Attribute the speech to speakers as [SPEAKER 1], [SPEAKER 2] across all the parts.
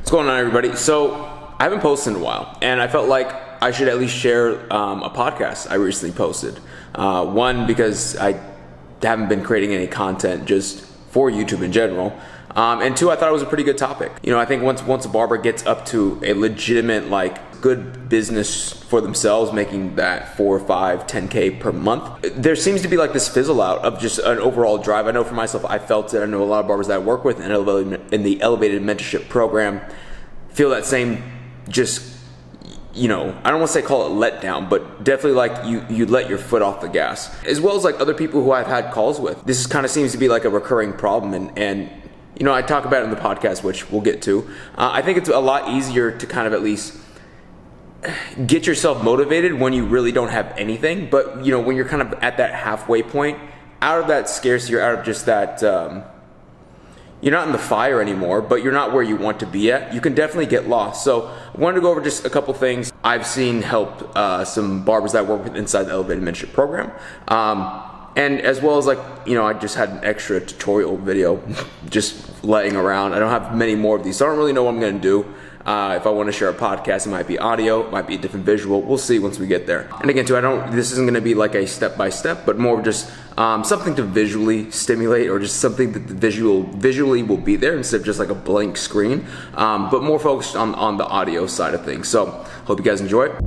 [SPEAKER 1] What's going on, everybody? So I haven't posted in a while, and I felt like I should at least share a podcast I recently posted. One, because I haven't been creating any content just for YouTube in general. And two, I thought it was a pretty good topic. I think once a barber gets up to a legitimate, good business for themselves, making that 4, 5, 10K per month, there seems to be this fizzle out of just an overall drive. I know for myself, I felt it. I know a lot of barbers that I work with in the Elevated Mentorship program feel that same I don't want to say call it letdown, but definitely you let your foot off the gas. As well as other people who I've had calls with. This kind of seems to be a recurring problem, and I talk about it in the podcast, which we'll get to. I think it's a lot easier to kind of at least get yourself motivated when you really don't have anything. But, when you're kind of at that halfway point, out of that scarcity, you're out of just that, you're not in the fire anymore, but you're not where you want to be at. You can definitely get lost. So I wanted to go over just a couple things I've seen help some barbers that I work with inside the Elevated Mentorship program. And as well as I just had an extra tutorial video just laying around. I don't have many more of these, so I don't really know what I'm going to do. If I want to share a podcast, it might be audio, it might be a different visual. We'll see once we get there. And again, too, this isn't going to be a step-by-step, but more just something to visually stimulate, or just something that visually will be there instead of just a blank screen, but more focused on the audio side of things. So hope you guys enjoy it.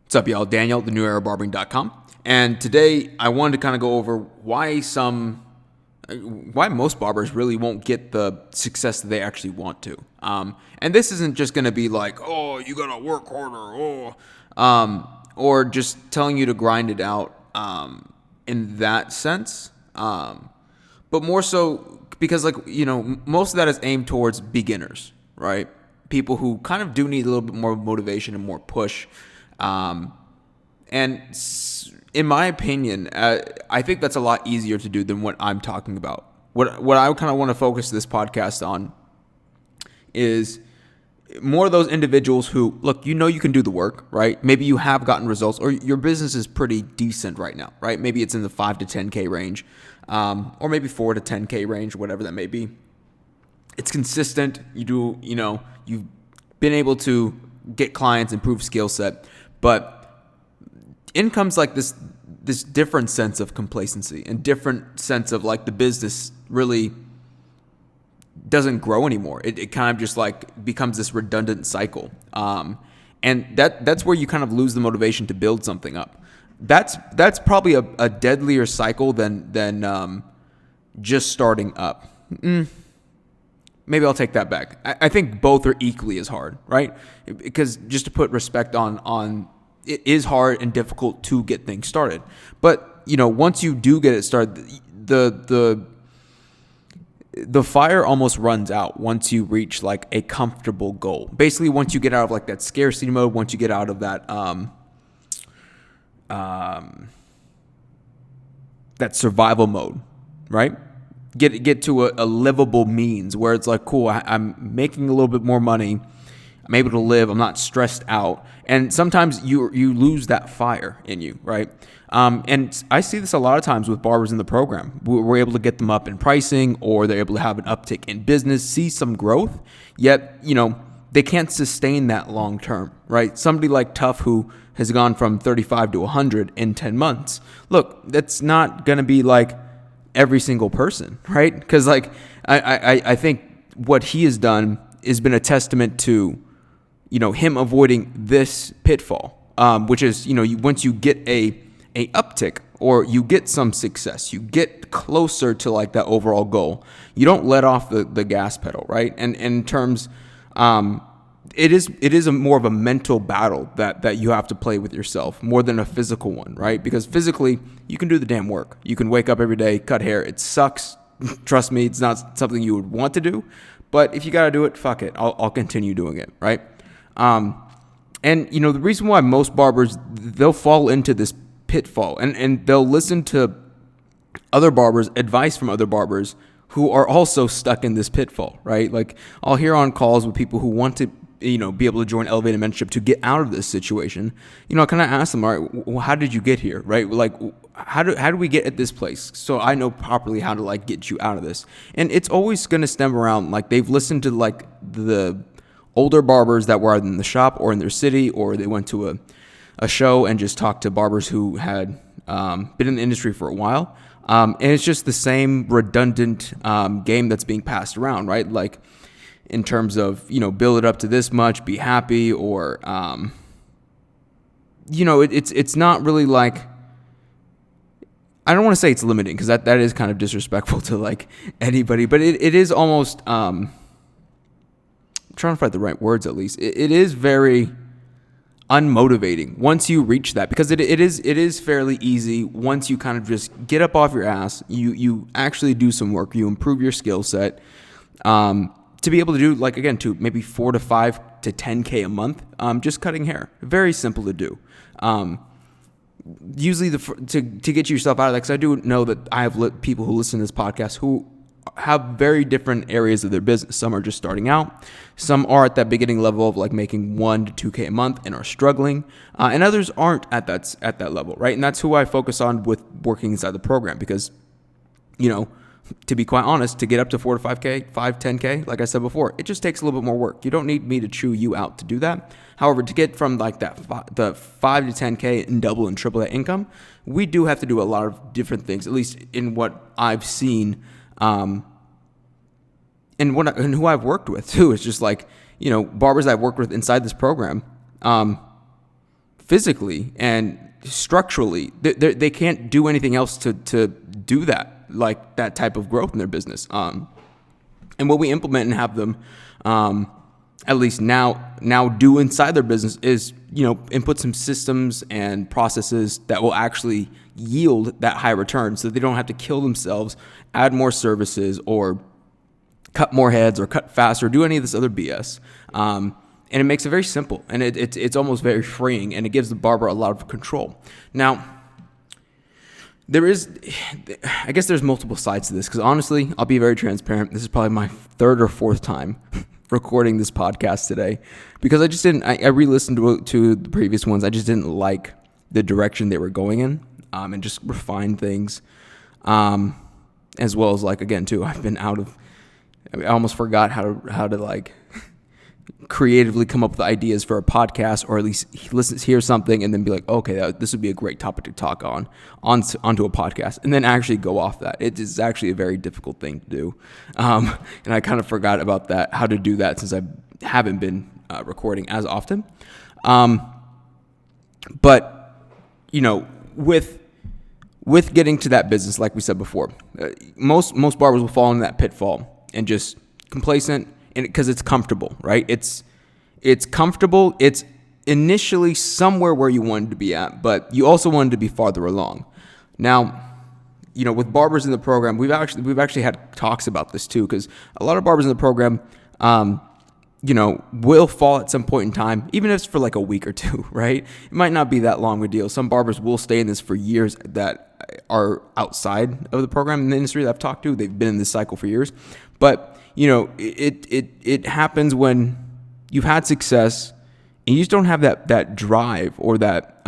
[SPEAKER 1] What's up, y'all? Daniel, theneweraBarbering.com. And today I wanted to kind of go over why most barbers really won't get the success that they actually want to. And this isn't just going to be oh, you got to work harder, or just telling you to grind it out in that sense. But more so because most of that is aimed towards beginners, right? People who kind of do need a little bit more motivation and more push. And in my opinion, I think that's a lot easier to do than what I'm talking about. What I kind of want to focus this podcast on is more of those individuals who, look, you can do the work, right? Maybe you have gotten results, or your business is pretty decent right now, right? Maybe it's in the 5 to 10K range, or maybe 4 to 10K range, whatever that may be. It's consistent. You've been able to get clients, improve skill set, but in comes this different sense of complacency and different sense of the business really doesn't grow anymore. It kind of just becomes this redundant cycle. And that's where you kind of lose the motivation to build something up. That's probably a deadlier cycle than just starting up. Maybe I'll take that back. I think both are equally as hard, right? Because just to put respect on it is hard and difficult to get things started. But, once you do get it started, the fire almost runs out once you reach a comfortable goal. Basically, once you get out of that scarcity mode, once you get out of that that survival mode, right? Get to a livable means where it's cool, I'm making a little bit more money, I'm able to live, I'm not stressed out. And sometimes you lose that fire in you, right? And I see this a lot of times with barbers in the program. We're able to get them up in pricing, or they're able to have an uptick in business, see some growth, yet, they can't sustain that long term, right? Somebody like Tough, who has gone from 35 to 100 in 10 months. Look, that's not going to be every single person, right? Because I think what he has done has been a testament to him avoiding this pitfall, which is, once you get a uptick, or you get some success, you get closer to that overall goal, you don't let off the gas pedal, right? And in terms, it is more of a mental battle that you have to play with yourself more than a physical one, right? Because physically, you can do the damn work. You can wake up every day, cut hair. It sucks. Trust me, it's not something you would want to do. But if you got to do it, fuck it. I'll continue doing it, right? And the reason why most barbers, they'll fall into this pitfall, and they'll listen to other barbers, advice from other barbers who are also stuck in this pitfall, right? I'll hear on calls with people who want to be able to join Elevated Mentorship to get out of this situation, I kind of ask them, all right, well, how did you get here, right? Like, how do we get at this place? So I know properly how to like get you out of this. And it's always going to stem around, like, they've listened to like the older barbers that were either in the shop or in their city, or they went to a show and just talked to barbers who had been in the industry for a while. And it's just the same redundant game that's being passed around, right? Like, in terms of, build it up to this much, be happy, or, it's not really like, I don't want to say it's limiting, because that is kind of disrespectful to like anybody, but it is almost, I'm trying to find the right words at least. It is very unmotivating once you reach that, because it is fairly easy once you kind of just get up off your ass, you actually do some work, you improve your skill set, to be able to do, like, again, to maybe 4 to 5 to 10K a month, just cutting hair. Very simple to do. Usually to get yourself out of that, because I do know that I have people who listen to this podcast who have very different areas of their business. Some are just starting out. Some are at that beginning level of like making 1 to 2K a month and are struggling. And others aren't at that level, right? And that's who I focus on with working inside the program, because, to be quite honest, to get up to 4 to 5K, 10K, like I said before, it just takes a little bit more work. You don't need me to chew you out to do that. However, to get from like the 5 to 10K and double and triple that income, we do have to do a lot of different things, at least in what I've seen, and who I've worked with too. It's just like, barbers I've worked with inside this program, physically and structurally, they can't do anything else to do that, like that type of growth in their business. And what we implement and have them, at least now do inside their business is, input some systems and processes that will actually yield that high return, so that they don't have to kill themselves, add more services, or cut more heads, or cut faster, or do any of this other BS. And it makes it very simple, and it's almost very freeing, and it gives the barber a lot of control. Now, I guess there's multiple sides to this, because honestly, I'll be very transparent. This is probably my 3rd or 4th time recording this podcast today, because I re-listened to the previous ones. I just didn't like the direction they were going in, and just refine things, as well as, like, again too, I almost forgot how to like creatively come up with ideas for a podcast, or at least hear something and then be like, okay, this would be a great topic to talk onto a podcast, and then actually go off that. It is actually a very difficult thing to do. And I kind of forgot about that, how to do that, since I haven't been recording as often. But, with getting to that business, like we said before, most barbers will fall into that pitfall and just complacent, because it's comfortable, right? It's comfortable. It's initially somewhere where you wanted to be at, but you also wanted to be farther along. Now, with barbers in the program, we've actually had talks about this too, because a lot of barbers in the program, will fall at some point in time, even if it's for like a week or two, right? It might not be that long of a deal. Some barbers will stay in this for years that are outside of the program in the industry that I've talked to. They've been in this cycle for years. But, it happens when you've had success and you just don't have that drive, or that,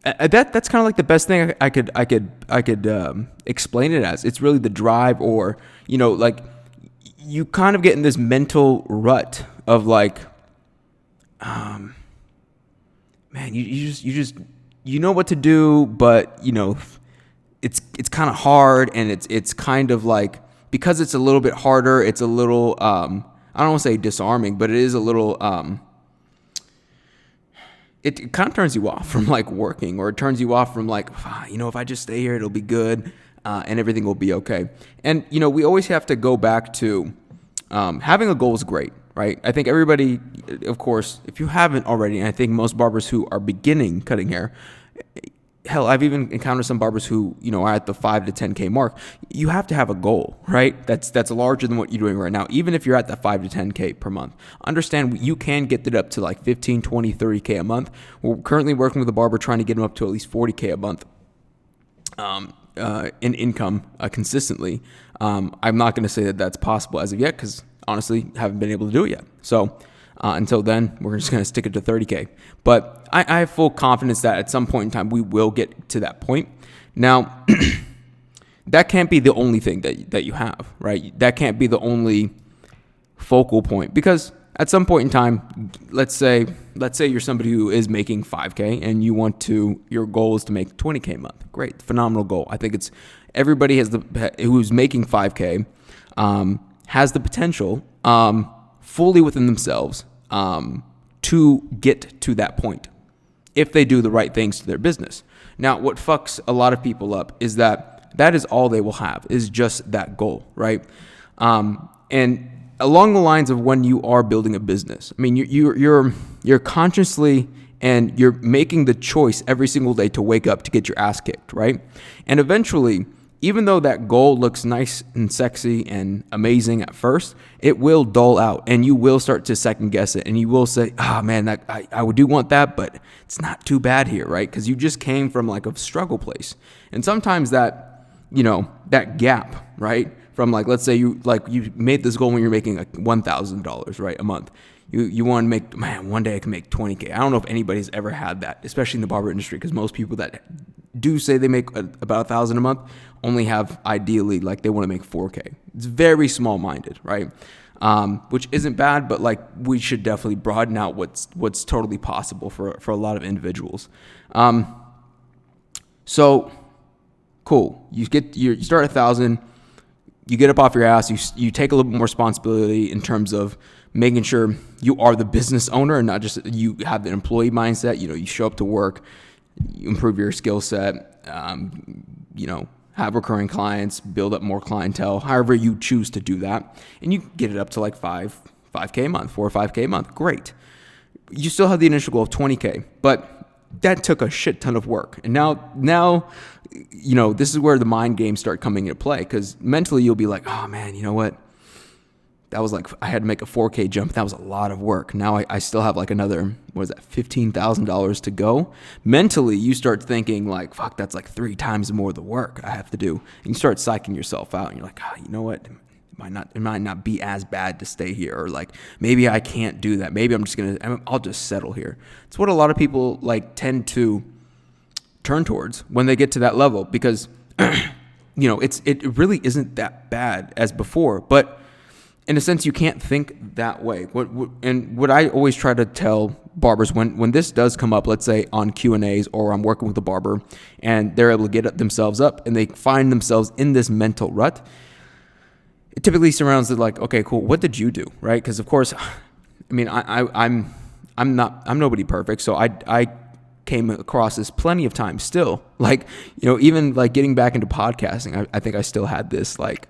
[SPEAKER 1] that's kind of like the best thing I could explain it as. It's really the drive, or, like, you kind of get in this mental rut of like, man, you know what to do, but it's kind of hard, and it's kind of like, because it's a little bit harder, it's a little, I don't want to say disarming, but it is a little, it kind of turns you off from like working, or it turns you off from like, if I just stay here, it'll be good, and everything will be okay. And, we always have to go back to, having a goal is great, right? I think everybody, of course, if you haven't already, and I think most barbers who are beginning cutting hair, hell, I've even encountered some barbers who, are at the 5 to 10K mark. You have to have a goal, right? That's larger than what you're doing right now. Even if you're at the 5 to 10K per month, understand you can get it up to like 15, 20, 30K a month. We're currently working with a barber trying to get him up to at least 40K a month, in income, consistently. I'm not going to say that that's possible as of yet, because honestly haven't been able to do it yet. So until then, we're just going to stick it to 30K. But I have full confidence that at some point in time, we will get to that point. Now, that can't be the only thing that you have, right? That can't be the only focal point, because at some point in time, let's say you're somebody who is making 5K and your goal is to make 20K a month. Great, phenomenal goal. I think it's everybody who's making 5K has the potential fully within themselves to get to that point if they do the right things to their business. Now, what fucks a lot of people up is that is all they will have, is just that goal, right? And along the lines of when you are building a business, I mean, you're consciously and you're making the choice every single day to wake up to get your ass kicked, right? And eventually, even though that goal looks nice and sexy and amazing at first, it will dull out and you will start to second guess it. And you will say, man, I do want that, but it's not too bad here, right? Because you just came from like a struggle place. And sometimes that gap, right? From like, let's say you made this goal when you're making like $1,000, right, a month. You want to make, man, one day I can make 20K. I don't know if anybody's ever had that, especially in the barber industry, because most people that do say they make about $1,000 a month only have ideally like they want to make 4K. It's very small-minded, right? Which isn't bad, but like we should definitely broaden out what's totally possible for a lot of individuals. So cool. You start 1,000. You get up off your ass. You take a little bit more responsibility in terms of making sure you are the business owner and not just you have the employee mindset. You show up to work, you improve your skill set, have recurring clients, build up more clientele, however you choose to do that. And you get it up to like 5K a month, 4 or 5K a month. Great. You still have the initial goal of 20K, but that took a shit ton of work. And now, this is where the mind games start coming into play, because mentally you'll be like, oh man, you know what? That was like, I had to make a 4K jump. That was a lot of work. Now I still have like another, $15,000 to go. Mentally, you start thinking like, fuck, that's like 3 times more of the work I have to do. And you start psyching yourself out and you're like, you know what? It might not be as bad to stay here, or like maybe I can't do that. Maybe I'll just settle here. It's what a lot of people like tend to turn towards when they get to that level, because it really isn't that bad as before. But in a sense, you can't think that way. What I always try to tell barbers when this does come up, let's say on Q&As, or I'm working with a barber and they're able to get themselves up and they find themselves in this mental rut, it typically surrounds it like, okay, cool, what did you do, right? Because of course, I mean, I'm nobody perfect, so I came across this plenty of times still. Like, even like getting back into podcasting, I think I still had this like,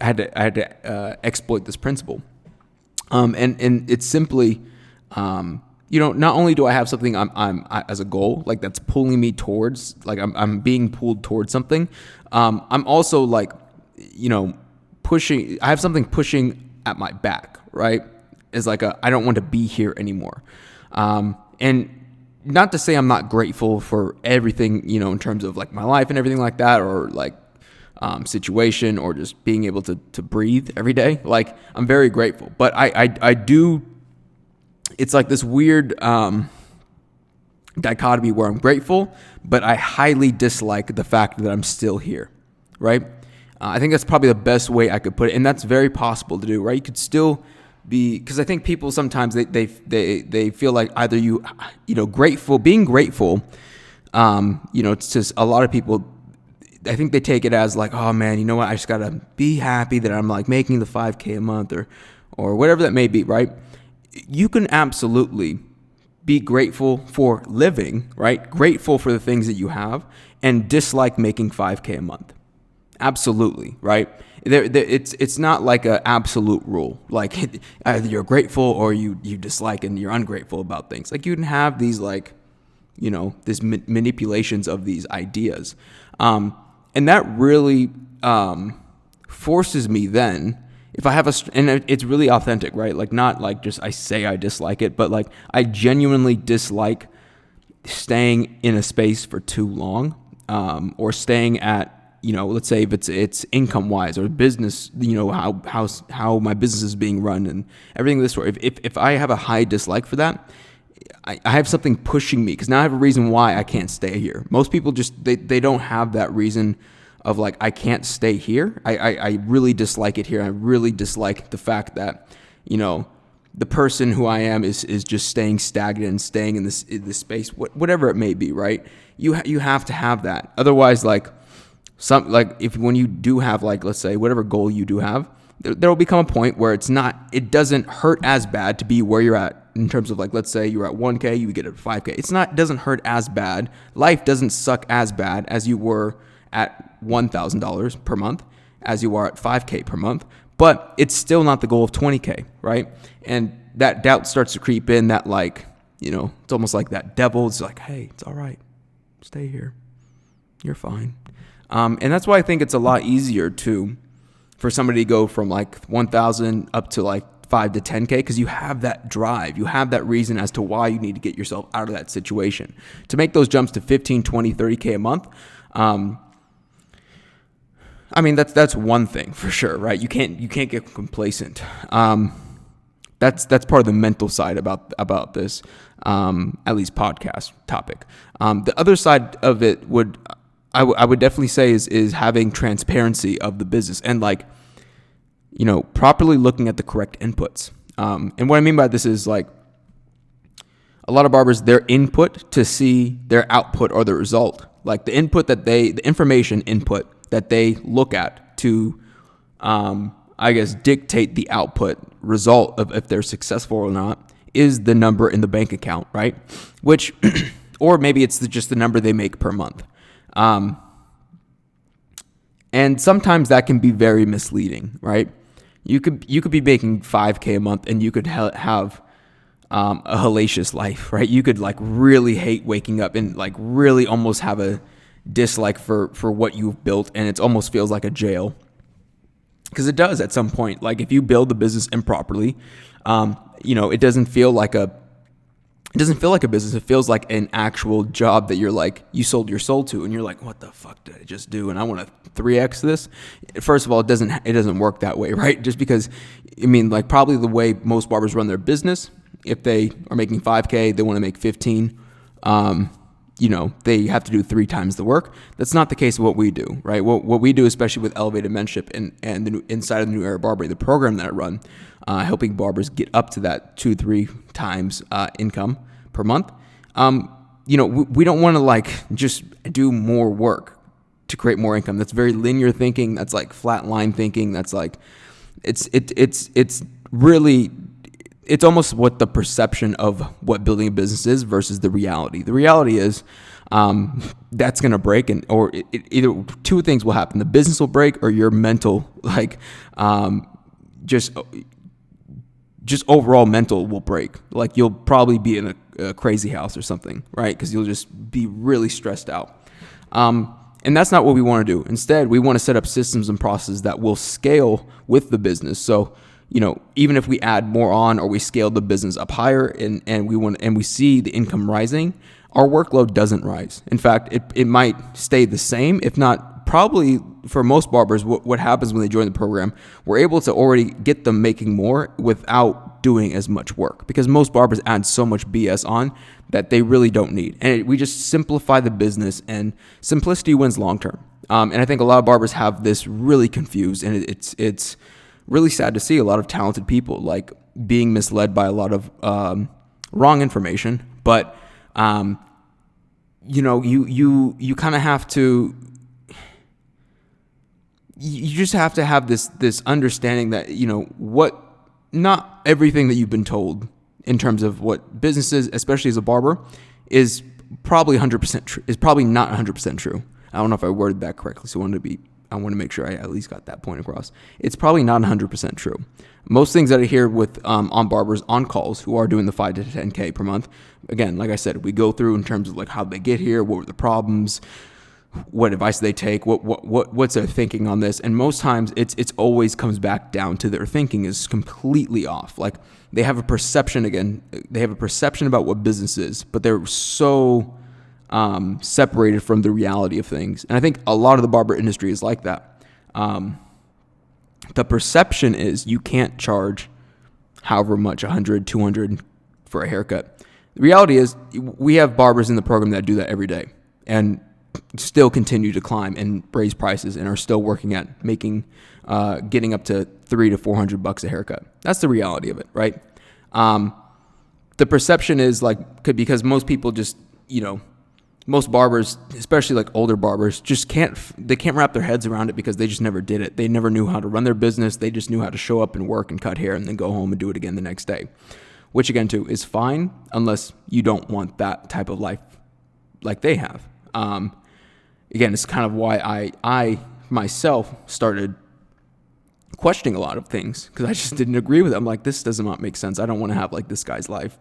[SPEAKER 1] I had to exploit this principle, and it's simply, not only do I have something I'm as a goal, like that's pulling me towards, like I'm being pulled towards something. I'm also like, pushing. I have something pushing at my back, right? It's like I don't want to be here anymore, and not to say I'm not grateful for everything, in terms of like my life and everything like that, or like situation, or just being able to breathe every day. Like I'm very grateful, but I do. It's like this weird dichotomy where I'm grateful, but I highly dislike the fact that I'm still here, right? I think that's probably the best way I could put it, and that's very possible to do, right? You could still be, because I think people sometimes they feel like either grateful, being grateful, it's just a lot of people. I think they take it as like, oh man, you know what? I just gotta be happy that I'm like making the 5K a month or whatever that may be, right? You can absolutely be grateful for living, right? Grateful for the things that you have, and dislike making 5K a month. Absolutely, right? It's not like an absolute rule. Like either you're grateful or you dislike and you're ungrateful about things. Like you can have these like, these manipulations of these ideas. And that really forces me then, if I have and it's really authentic, right? Like not like just I say I dislike it, but like I genuinely dislike staying in a space for too long, or staying at, let's say if it's income wise or business, how my business is being run and everything of this sort. If I have a high dislike for that, I have something pushing me, because now I have a reason why I can't stay here. Most people just, they don't have that reason of like, I can't stay here. I really dislike it here. I really dislike the fact that, the person who I am is just staying stagnant and staying in this space, whatever it may be, right? You have to have that. Otherwise, when you do have, let's say, whatever goal you do have, there will become a point where it doesn't hurt as bad to be where you're at in terms of, let's say you're at 1K, you get at 5K. It doesn't hurt as bad. Life doesn't suck as bad as you were at $1,000 per month as you are at 5K per month, but it's still not the goal of 20K, right? And that doubt starts to creep in, that it's almost like that devil. It's like, hey, it's all right. Stay here. You're fine. And that's why I think it's a lot easier for somebody to go from 1,000 up to 5 to 10K, because you have that drive. You have that reason as to why you need to get yourself out of that situation. To make those jumps to 15, 20, 30K a month, that's one thing for sure, right? You can't get complacent. That's part of the mental side about this, at least podcast topic. The other side of it I would definitely say is having transparency of the business and properly looking at the correct inputs. And what I mean by this is a lot of barbers, their input to see their output or the result, the information input that they look at to, dictate the output result of if they're successful or not, is the number in the bank account, right? Which, or maybe it's just the number they make per month. And sometimes that can be very misleading, right? You could be making 5K a month and you could have a hellacious life, right? You could really hate waking up and really almost have a dislike for what you've built, and it almost feels like a jail. Because it does at some point. If you build the business improperly, it doesn't feel like a business. It feels like an actual job that you sold your soul to, and you're like, what the fuck did I just do? And I want to 3x this. First of all, it doesn't work that way, right? Just because, probably the way most barbers run their business, if they are making 5K, they want to make 15. They have to do 3 times the work. That's not the case of what we do, right? What we do, especially with Elevated Mentorship and inside of the New Era Barber, the program that I run, helping barbers get up to that 2-3 times income per month. We don't want to just do more work to create more income. That's very linear thinking. That's flat line thinking. That's it's really. It's almost what the perception of what building a business is versus the reality. The reality is that's going to break, or either 2 things will happen. The business will break, or your mental, just overall mental will break. You'll probably be in a crazy house or something, right? Because you'll just be really stressed out. And that's not what we want to do. Instead, we want to set up systems and processes that will scale with the business. So, even if we add more on or we scale the business up higher and we see the income rising, our workload doesn't rise. In fact, it might stay the same, if not probably for most barbers. What happens when they join the program, we're able to already get them making more without doing as much work, because most barbers add so much BS on that they really don't need. And we just simplify the business, and simplicity wins long term. And I think a lot of barbers have this really confused, and it's really sad to see a lot of talented people being misled by a lot of wrong information. But you kind of have to. You just have to have this understanding that not everything that you've been told in terms of what business is, especially as a barber, is probably 100% true. Is probably not 100% true. I don't know if I worded that correctly, so I want to make sure I at least got that point across. It's probably not 100% true. Most things that I hear with on barbers on calls who are doing the 5 to 10K per month, again, like I said, we go through in terms of how they get here, what were the problems, what advice they take, what's their thinking on this, and most times it's always comes back down to their thinking is completely off. They have a perception about what business is, but they're so
[SPEAKER 2] separated from the reality of things. And I think a lot of the barber industry is like that. The perception is you can't charge however much, 100, 200 for a haircut. The reality is we have barbers in the program that do that every day and still continue to climb and raise prices and are still working at making, getting up to $300 to $400 a haircut. That's the reality of it, right? The perception is like, because most people just, most barbers, especially like older barbers, just can't wrap their heads around it because they just never did it. They never knew how to run their business. They just knew how to show up and work and cut hair and then go home and do it again the next day, which again too is fine unless you don't want that type of life like they have. Again, it's kind of why I myself started questioning a lot of things because I just didn't agree with it. I'm like, this does not make sense. I don't want to have like this guy's life.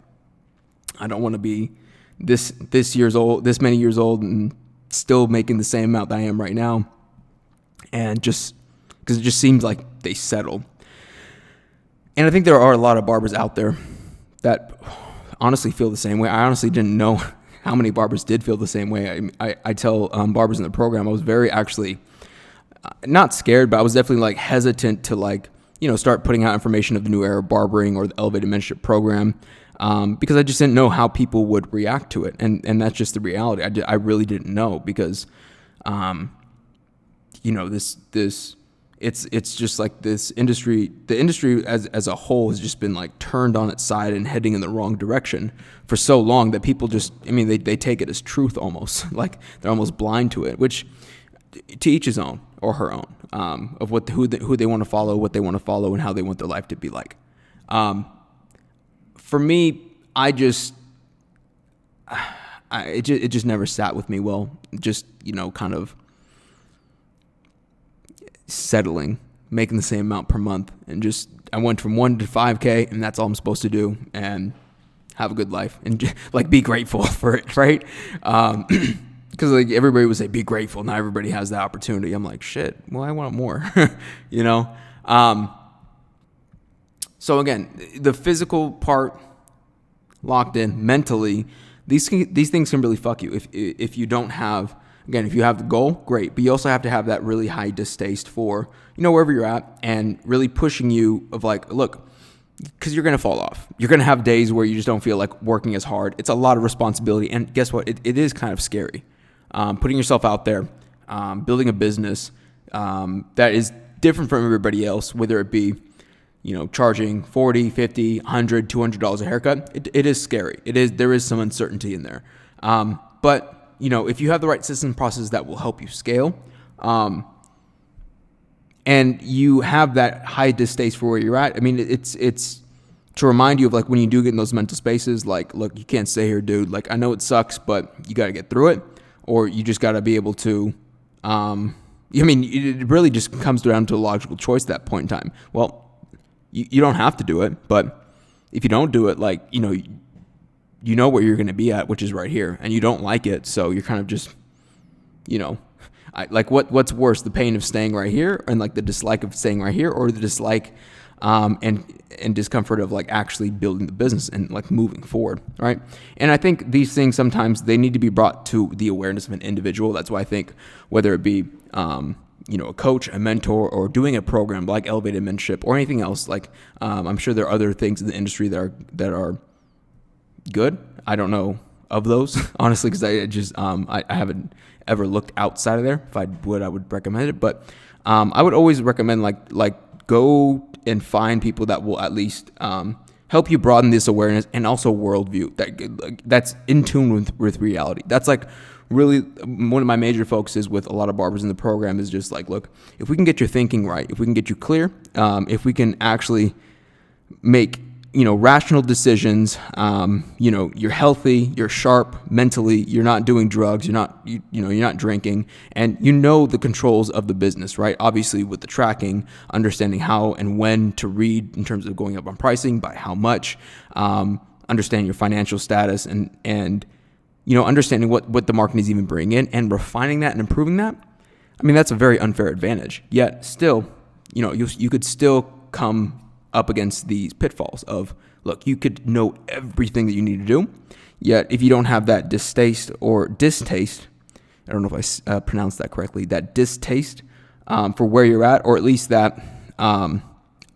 [SPEAKER 2] I don't want to be this many years old and still making the same amount that I am right now. And just because it just seems like they settled. And I think there are a lot of barbers out there that honestly feel the same way. I honestly didn't know how many barbers did feel the same way. I tell barbers in the program, I was very actually not scared, but I was definitely like hesitant to like, start putting out information of the new era of barbering or the Elevated Mentorship program. Because I just didn't know how people would react to it. And that's just the reality. I really didn't know because, it's just like this industry, the industry as a whole has just been like turned on its side and heading in the wrong direction for so long that people just, they take it as truth almost, like they're almost blind to it, which to each his own or her own, of who they want to follow, what they want to follow and how they want their life to be like. For me, it just never sat with me well. Just, kind of settling, making the same amount per month. And just, I went from 1 to 5K and that's all I'm supposed to do and have a good life and like be grateful for it, right? Because like everybody would say, be grateful. Not everybody has that opportunity. I'm like, shit, well, I want more, So again, the physical part locked in mentally, these things can really fuck you if you don't have, again, if you have the goal, great, but you also have to have that really high distaste for, wherever you're at and really pushing you of like, look, because you're going to fall off. You're going to have days where you just don't feel like working as hard. It's a lot of responsibility. And guess what? It is kind of scary. Putting yourself out there, building a business that is different from everybody else, whether it be, charging $40, $50, $100, $200 a haircut, it is scary. There is some uncertainty in there. But, if you have the right system process that will help you scale, and you have that high distaste for where you're at, it's to remind you of like when you do get in those mental spaces, like, look, you can't stay here, dude. Like, I know it sucks, but you got to get through it, or you just got to be able to, it really just comes down to a logical choice at that point in time. Well, you don't have to do it, but if you don't do it, like, you know where you're going to be at, which is right here, and you don't like it. So you're kind of just, what's worse, the pain of staying right here and like the dislike of staying right here, or the dislike, and discomfort of like actually building the business and like moving forward. Right. And I think these things, sometimes they need to be brought to the awareness of an individual. That's why I think whether it be, a coach, a mentor, or doing a program like Elevated Mentorship or anything else, like, I'm sure there are other things in the industry that are good. I don't know of those, honestly, because I haven't ever looked outside of there. If I would recommend it. But I would always recommend like go and find people that will at least help you broaden this awareness and also worldview that's in tune with reality. That's like really one of my major focuses with a lot of barbers in the program is just like, look, if we can get your thinking right, if we can get you clear, if we can actually make, rational decisions, you're healthy, you're sharp mentally, you're not doing drugs, you're not drinking, and the controls of the business, right? Obviously with the tracking, understanding how and when to read in terms of going up on pricing, by how much, understanding your financial status and understanding what the market is even bringing in and refining that and improving that. That's a very unfair advantage. Yet still, you could still come up against these pitfalls of, look, you could know everything that you need to do, Yet if you don't have that distaste or distaste, I don't know if I pronounced that correctly, that distaste for where you're at, or at least that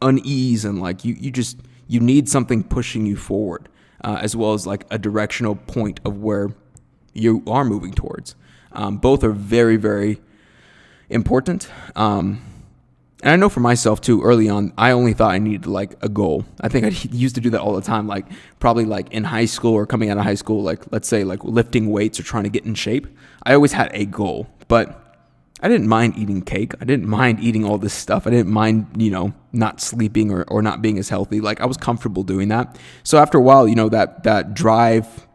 [SPEAKER 2] unease, and like you need something pushing you forward, as well as like a directional point of where you are moving towards. Both are very, very important. And I know for myself too, early on, I only thought I needed like a goal. I think I used to do that all the time, like probably like in high school or coming out of high school, like let's say like lifting weights or trying to get in shape. I always had a goal, but I didn't mind eating cake. I didn't mind eating all this stuff. I didn't mind, not sleeping or not being as healthy. Like I was comfortable doing that. So after a while, that drive,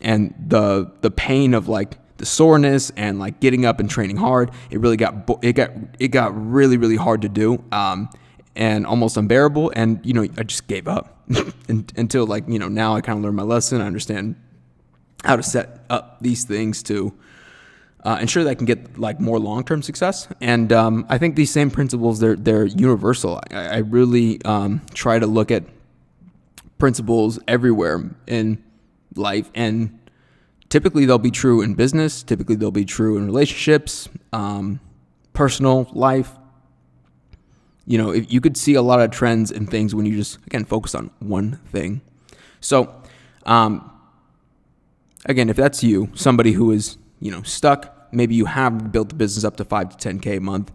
[SPEAKER 2] and the pain of like the soreness and like getting up and training hard, it really got really, really hard to do, and almost unbearable. And I just gave up until like now I kind of learned my lesson. I understand how to set up these things to ensure that I can get like more long-term success. And I think these same principles, they're universal. I really try to look at principles everywhere in life, and typically they'll be true in business. Typically they'll be true in relationships, personal life. If you could see a lot of trends in things when you just, again, focus on one thing. So, again, if that's you, somebody who is, stuck, maybe you have built the business up to 5 to 10K a month.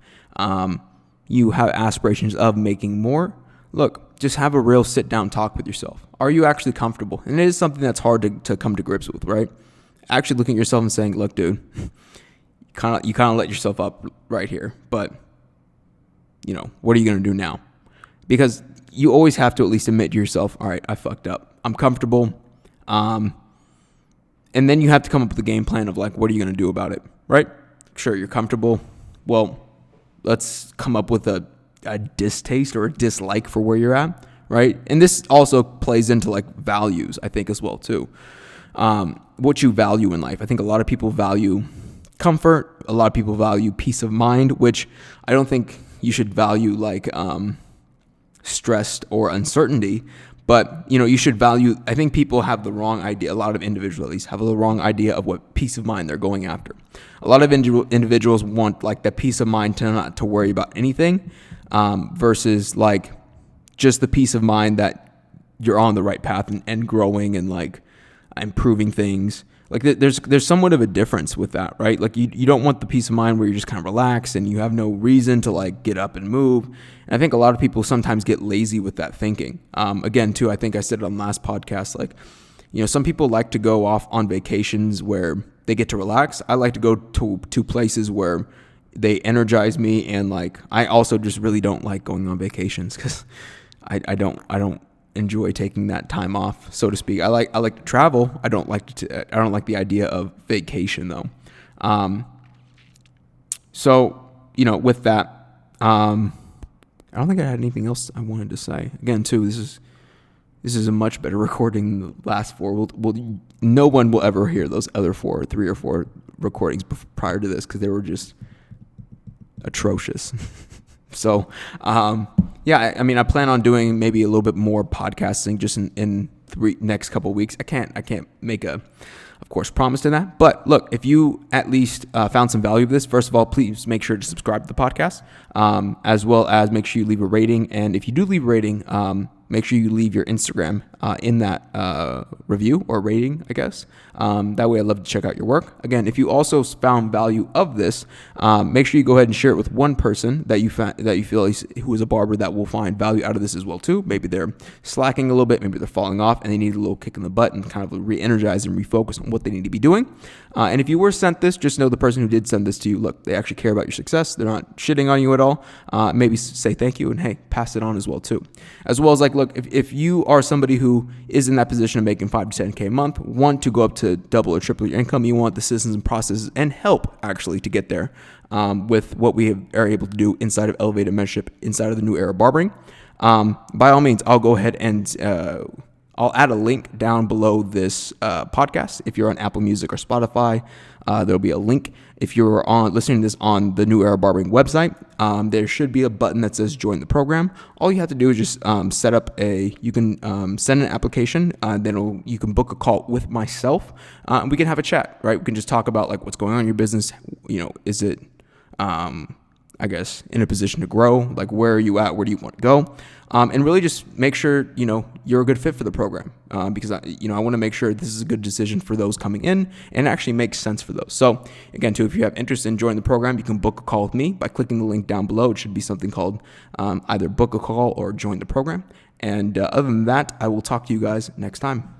[SPEAKER 2] You have aspirations of making more. Look, just have a real sit down talk with yourself. Are you actually comfortable? And it is something that's hard to come to grips with, right? Actually looking at yourself and saying, look, dude, you kind of let yourself up right here, but what are you going to do now? Because you always have to at least admit to yourself, all right, I fucked up. I'm comfortable. And then you have to come up with a game plan of like, what are you going to do about it, right? Sure, you're comfortable. Well, let's come up with a distaste or a dislike for where you're at, right? And this also plays into like values, I think, as well too. What you value in life. I think a lot of people value comfort. A lot of people value peace of mind, which I don't think you should value like stress or uncertainty. But, you should value, I think people have the wrong idea. A lot of individuals at least have the wrong idea of what peace of mind they're going after. A lot of individuals want like that peace of mind to not to worry about anything, versus like just the peace of mind that you're on the right path and growing and like improving things. Like there's somewhat of a difference with that, right? Like you don't want the peace of mind where you're just kind of relaxed and you have no reason to like get up and move. And I think a lot of people sometimes get lazy with that thinking. Again, too, I think I said it on the last podcast, like, some people like to go off on vacations where they get to relax. I like to go to places where they energize me. And like, I also just really don't like going on vacations because I don't enjoy taking that time off, so to speak. I like to travel. I don't like the idea of vacation though. So, with that, I don't think I had anything else I wanted to say. Again, too, this is a much better recording than the last four. No one will ever hear those other 3 or 4 recordings prior to this because they were just atrocious. So, yeah, I plan on doing maybe a little bit more podcasting just in next couple of weeks. I can't make a, of course, promise to that. But look, if you at least found some value of this, first of all, please make sure to subscribe to the podcast, as well as make sure you leave a rating. And if you do leave a rating, make sure you leave your Instagram in that review or rating, I guess. That way I'd love to check out your work. Again, if you also found value of this, make sure you go ahead and share it with one person that you feel who is a barber that will find value out of this as well too. Maybe they're slacking a little bit, maybe they're falling off and they need a little kick in the butt and kind of re-energize and refocus on what they need to be doing. And if you were sent this, just know the person who did send this to you, look, they actually care about your success. They're not shitting on you at all. Maybe say thank you and hey, pass it on as well too. As well as like, look, if you are somebody who is in that position of making 5 to 10K a month, want to go up to double or triple your income, you want the systems and processes and help actually to get there, with what we are able to do inside of Elevated Mentorship, inside of the New Era Barbering, by all means, I'll go ahead and I'll add a link down below this podcast. If you're on Apple Music or Spotify, there'll be a link. If you're listening to this on the New Era Barbering website, there should be a button that says join the program. All you have to do is just send an application, then you can book a call with myself, and we can have a chat, right? We can just talk about like what's going on in your business. Is it, I guess, in a position to grow? Like, where are you at? Where do you want to go? And really just make sure, you're a good fit for the program, because I want to make sure this is a good decision for those coming in and actually makes sense for those. So again, too, if you have interest in joining the program, you can book a call with me by clicking the link down below. It should be something called either book a call or join the program. And other than that, I will talk to you guys next time.